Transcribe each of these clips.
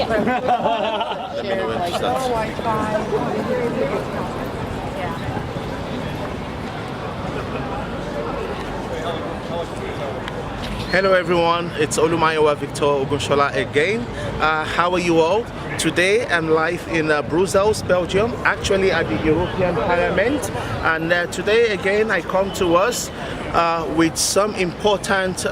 Let me know when to start. Hello everyone, it's Olumayowa Victor Ogunshola again. How are you all? Today I'm live in Brussels, Belgium, actually at the European Parliament, and today again I come to us with some important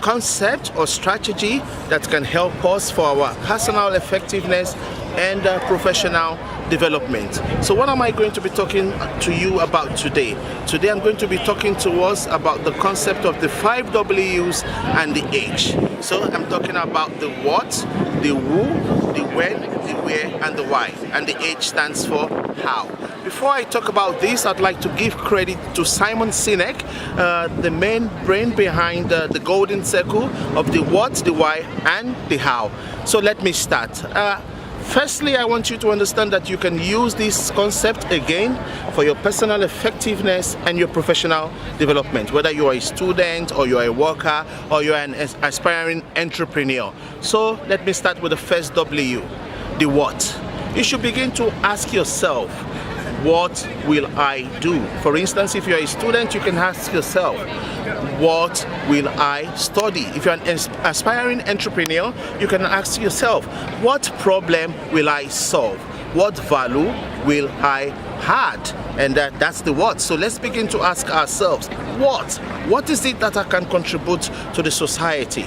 concept or strategy that can help us for our personal effectiveness and professional development. So what am I going to be talking to you about today? Today I'm going to be talking to us about the concept of the 5 W's and the H. So I'm talking about the what, the who, the when, the where, and the why. And the H stands for how. Before I talk about this, I'd like to give credit to Simon Sinek, the main brain behind the golden circle of the what, the why, and the how. So let me start. Firstly, I want you to understand that you can use this concept again for your personal effectiveness and your professional development, whether you are a student or you are a worker or you are an aspiring entrepreneur. So let me start with the first W, the what. You should begin to ask yourself, what will I do? For instance, if you're a student, you can ask yourself, what will I study? If you're an aspiring entrepreneur, you can ask yourself, what problem will I solve? What value will I add? And that's the what. So let's begin to ask ourselves, what is it that I can contribute to the society?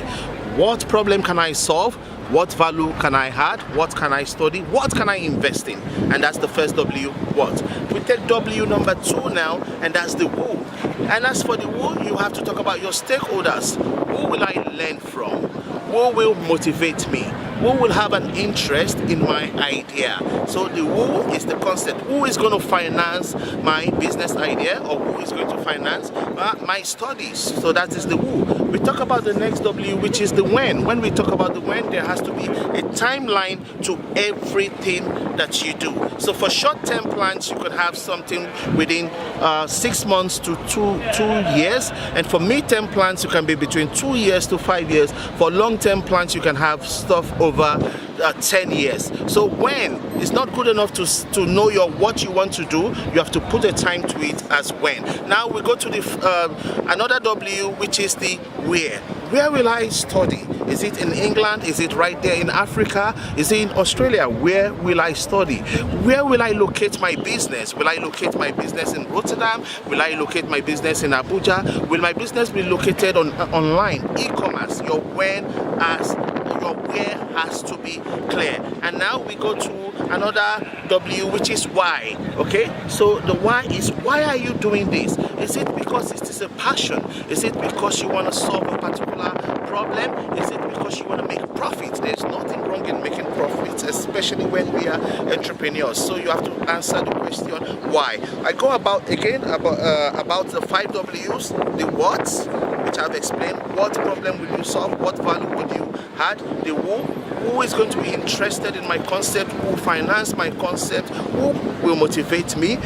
What problem can I solve? What value can I add? What can I study? What can I invest in? And that's the first W, what. We take W number 2 now, and that's the who. And as for the who, you have to talk about your stakeholders. Who will I learn from? Who will motivate me? Who will have an interest in my idea? So the who is the concept. Who is going to finance my business idea, or who is going to finance my studies? So that is the who. We talk about the next W, which is the when. When we talk about the when, there has to be a timeline to everything that you do. So for short-term plans, you could have something within 6 months to 2 years. And for mid-term plans, you can be between 2 years to 5 years. For long-term plans, you can have stuff over 10 years. So when it's not good enough to know what you want to do, you have to put a time to it as when. Now we go to the another W, which is the where. Where will I study? Is it in England? Is it right there in Africa? Is it in Australia? Where will I study? Where will I locate my business? Will I locate my business in Rotterdam? Will I locate my business in Abuja? Will my business be located online? E-commerce. Your when as your where has to be clear. And now we go to another W, which is why. Okay, so the why is, why are you doing this? Is it because it is a passion? Is it because you want to solve a particular problem? Is it because you want to make profit? There's nothing wrong in making profits, especially when we are entrepreneurs. So you have to answer the question why. I go about again about the 5 W's, the what, which I've explained. What problem will you solve? What value would you add? The who is going to be interested in my concept? Who will finance my concept? Who will motivate me?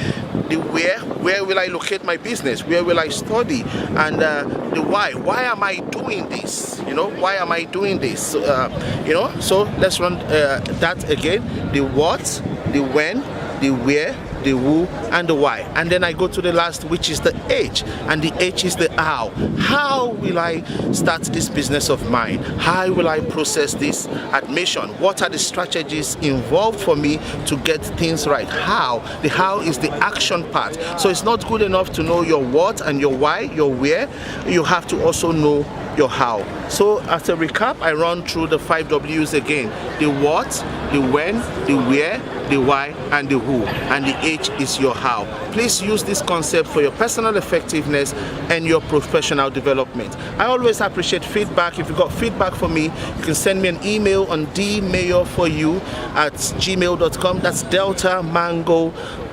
The where will I locate my business? Where will I study? And the why am I doing this? You know, why am I doing this? You know, so let's run that again. The what, the when, the where, the who, and the why. And then I go to the last, which is the H, and the H is the how. How will I start this business of mine? How will I process this admission? What are the strategies involved for me to get things right? How? The how is the action part. So it's not good enough to know your what and your why, your where. You have to also know your how. So as a recap, I run through the 5 W's again. The what, the when, the where, the why, and the who. And the H is your how. Please use this concept for your personal effectiveness and your professional development. I always appreciate feedback. If you got feedback for me, you can send me an email on dmayor4you@gmail.com. That's Delta Mango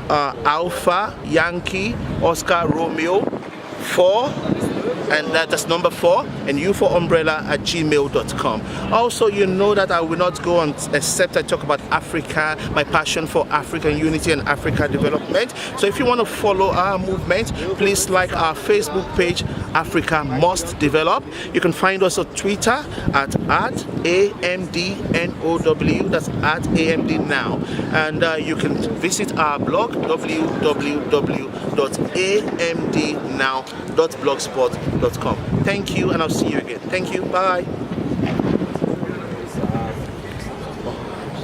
Alpha Yankee Oscar Romeo 4, and that's number 4, and U for umbrella @gmail.com. Also, you know that I will not go on except I talk about Africa, my passion for African unity and Africa development. So if you want to follow our movement, please like our Facebook page, Africa must develop. You can find us on Twitter at AMDNOW, that's at AMDNow. And you can visit our blog, www.amdnow.blogspot.com. Thank you, and I'll see you again. Thank you. Bye.